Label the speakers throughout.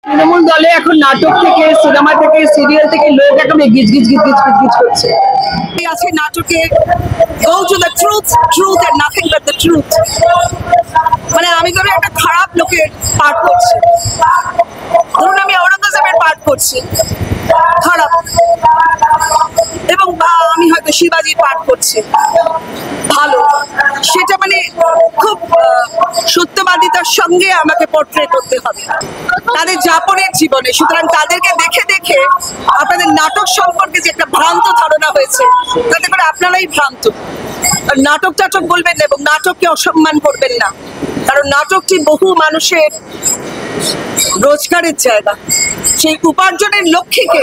Speaker 1: তৃণমূল দলে এখন নাটক থেকে সিনেমা থেকে সিরিয়াল থেকে লোক এখন গিজ গিজ গিজ গিজ গিজ করছে।
Speaker 2: আছে নাটকে go to the truth and nothing but the truth। মানে আমি ধরো একটা খারাপ লোকের পাঠ করছি, ধরুন আমি ঔরঙ্গজেবের পাঠ করছি খারাপ, এবং আমি হয়তো শিবাজির পাঠ করছি ভালো, সেটা মানে খুব সত্যবাদিতার সঙ্গে আমাকে পোর্ট্রে করতে হবে তাদের যাপনের জীবনে। সুতরাং তাদেরকে দেখে দেখে আপনাদের নাটক সম্পর্কে যে একটা ভ্রান্ত ধারণা হয়েছে, তাতে করে আপনারাই ভ্রান্ত। নাটক টাটক বলবেন না এবং নাটককে অসম্মান করবেন না, কারণ নাটকটি বহু মানুষের রোজগারের জায়গা। সেই উপার্জনের লক্ষ্যকে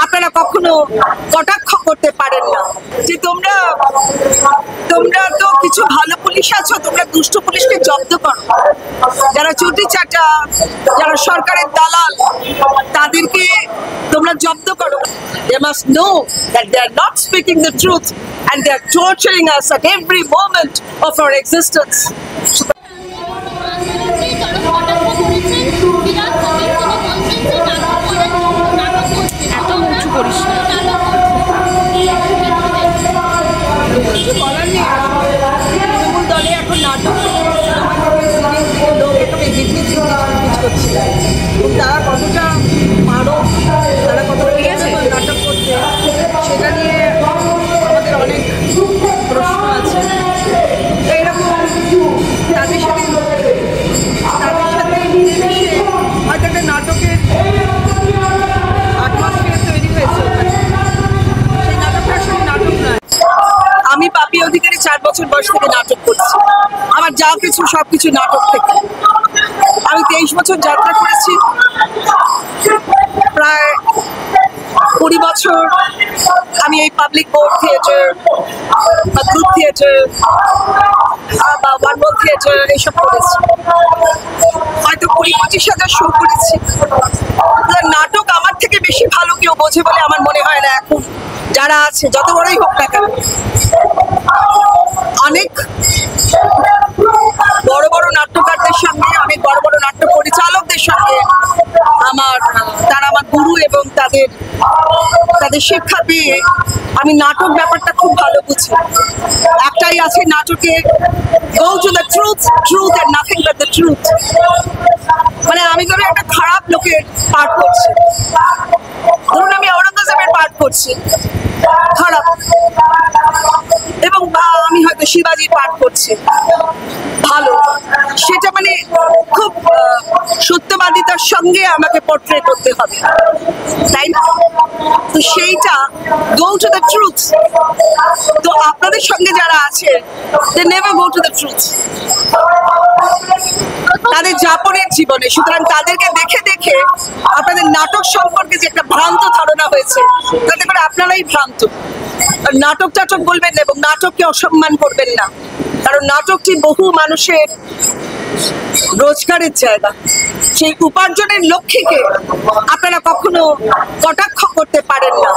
Speaker 2: আপনারা কখনো কটাক্ষ করতে পারেন না যে তোমরা তো কিছু ভালো পুলিশ আছো, তোমরা দুষ্ট পুলিশকে জব্দ করো, যারা চুটি চাটা, যারা সরকারের দালাল, তাদেরকে তোমরা জব্দ করো। They must know that they are not speaking the truth and they are torturing us at every moment of our existence. Trinamool দলে এখন নাটক লোক এখানে করছে, তারা কতটা পারো, তারা কতটা ঠিক আছে নাটক করতে, সেটা নিয়ে আমাদের অনেক প্রশ্ন আছে। এইরকম তাদের সাথে মিলেমিশে হয়তো একটা নাটকের আটমসফিয়ার তৈরি হয়েছে, সেই নাটকটা আসলে নাটক নয়। আমি পাপি অধিকারী 4 বছর বয়স থেকে নাটক করছি, আমার যা কিছু সবকিছু নাটক থেকে। আমি 23 বছর যাত্রা করেছি, প্রায় 20 বছর আমি এই পাবলিক বোর্ড থিয়েটার বা গ্রুপ থিয়েটার বা ওয়ানবল থিয়েটার এইসব করেছি, হয়তো 20-25 হাজার শো করেছি। নাটক আমার থেকে বেশি ভালো কেউ বোঝে বলে আমার মনে হয় না এখন যারা আছে, যত বড়ই হোক না কেন। অনেক বড় বড় নাট্যকারদের সঙ্গে, অনেক বড় বড় নাট্য পরিচালকদের সঙ্গে তারা আমার গুরু, এবং তাদের শিক্ষা পেয়ে আমি নাটক ব্যাপারটা খুব ভালো বুঝি। একটাই আছে নাটকে go to the truth and nothing but the truth। মানে আমি ধরো একটা খারাপ লোকের পাঠ করছি, ধরুন আমি ঔরঙ্গজেবের পাঠ করছি খারাপ, এবং আমি হয়তো শিবাজির পাঠ করছি ভালো, সেটা মানে খুব সত্যবাদিতার সঙ্গে আমাকে পোর্ট্রে করতে হবে, তাই না? তো সেইটা go to the truth। তো আপনাদের সঙ্গে যারা আছে they never go to the truth তাদের যাপনের জীবনে। সুতরাং তাদেরকে দেখে দেখে আপনাদের নাটক সম্পর্কে যে একটা ভ্রান্ত ধারণা হয়েছে, তাতে করে আপনারাই ভ্রান্ত। নাটক টাটক বলবেন না এবং নাটককে অসম্মান করবেন না, কারণ নাটকটি বহু মানুষের রোজগারের জায়গা। সেই উপার্জনের লক্ষ্যকে আপনারা কখনো কটাক্ষ করতে পারেন না।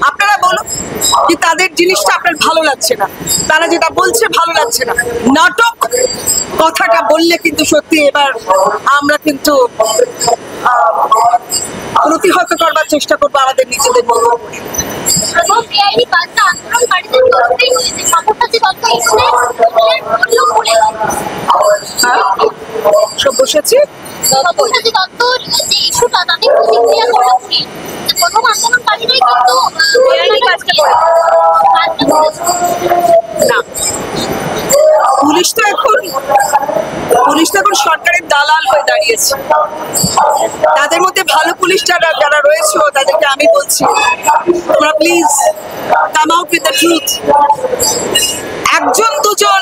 Speaker 2: আপনারা বলুন যে তাদের জিনিসটা আপনার ভালো লাগছে না, তারা যেটা বলছে ভালো লাগছে না, নাটক কথাটা বললে কিন্তু সত্যি এবার আমরা কিন্তু প্রতিহত করবার চেষ্টা করবো আমাদের নিজেদের মতো। সব বসেছি পুলিশ তো এখন সরকারের দালাল হয়ে দাঁড়িয়েছে। তাদের মধ্যে ভালো পুলিশ যারা রয়েছে তাদেরকে আমি বলছি, তোমরা please come out with the truth. একজন দুজন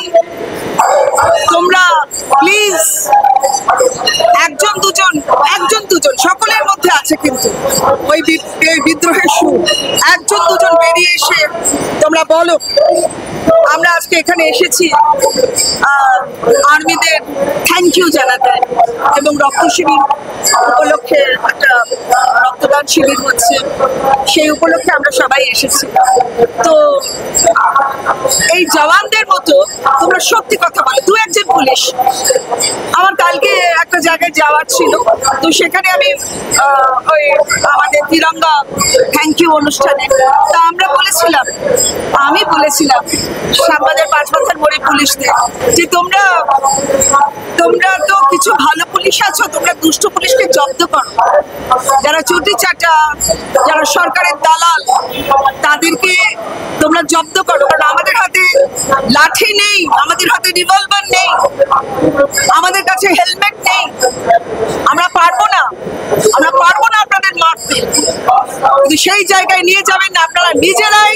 Speaker 2: তোমরা প্লিজ, একজন দুজন সকলের মধ্যে আছে, কিন্তু ওই বিদ্রোহের সুর একজন দুজন বেরিয়ে এসে তোমরা বলো আমরা আজকে এখানে এসেছি আর্মিদের থ্যাংক ইউ জানাতে এবং রক্ত শিবির উপলক্ষে একটা রক্তদান শিবির হচ্ছে, সেই উপলক্ষে আমরা সবাই এসেছি। তো এই জওয়ানদের মতো তোমরা সত্যি কথা বলো। দু একজন পুলিশ, আমার কালকে একটা জায়গায় যাওয়ার ছিল, তো সেখানে আমি ওই আমাদের তিরঙ্গা থ্যাংক ইউ অনুষ্ঠানে তা আমি বলেছিলাম শ্যামবাজার 5 মাথার মোড়ে পুলিশদের যে তোমরা তো কিছু ভালো পুলিশ আছো, তোমরা দুষ্ট পুলিশকে জব্দ করো, যারা চুটি চাটা, যারা সরকারের দালাল, তাদেরকে তোমরা জব্দ করো। কারণ আমাদের হাতে লাঠি নেই, আমাদের হাতে রিভলভার নেই, আমাদের কাছে হেলমেট নেই, আমরা পারবো না আপনাদের মারতে। কিন্তু সেই জায়গায় নিয়ে যাবেন না, আপনারা নিজেরাই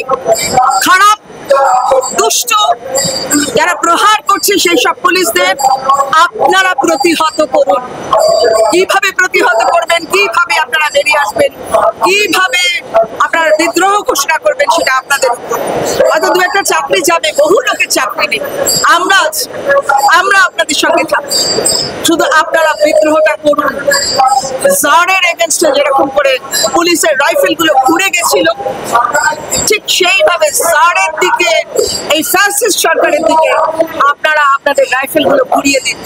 Speaker 2: খারাপ দুষ্ট যারা প্রহার করছে সেই সব পুলিশদের আপনারা প্রতিহত করুন। কিভাবে প্রতিহত করবেন, কিভাবে আপনারা বেরিয়ে আসবেন, কিভাবে আপনারা বিদ্রোহ ঘোষণা করবেন, সেটা আপনাদের উপর। হয়তো দু একটা চাকরি যাবে, বহু লোকের চাকরি নেই, আমরা আপনাদের সঙ্গে থাকবো। শুধু আপনারা বিদ্রোহটা করুন। জারের এগেনস্টে যেরকম করে পুলিশের রাইফেল গুলো ঘুরে গেছিল, ঠিক সেইভাবে জারের দিকে, এই ফ্যাসিস্ট সরকারের দিকে আপনারা আপনাদের রাইফেল গুলো ঘুরিয়ে দিন।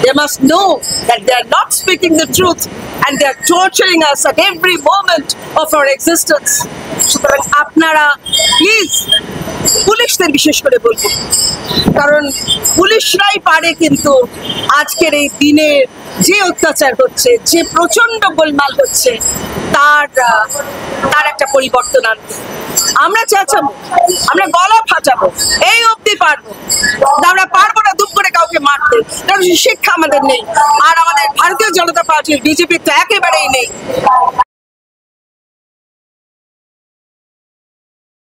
Speaker 2: They must know that they are not speaking the truth and they are torturing us at every moment of our existence. সুতরাং আপনারা প্লিজ পুলিশদের বিশেষ করে বলবো, কারণ পুলিশরাই পারে কিন্তু আজকের এই দিনে যে অত্যাচার হচ্ছে, যে প্রচন্ড গোলমাল হচ্ছে, তার একটা পরিবর্তন আনতে। আমরা চেঁচাবো, আমরা গলা ফাটাবো, এই অবধি পারবো, আমরা পারবো না দুম করে কাউকে মারতে, কারণ শিক্ষা আমাদের নেই। আর আমাদের ভারতীয় জনতা পার্টির বিজেপি তো একেবারেই নেই।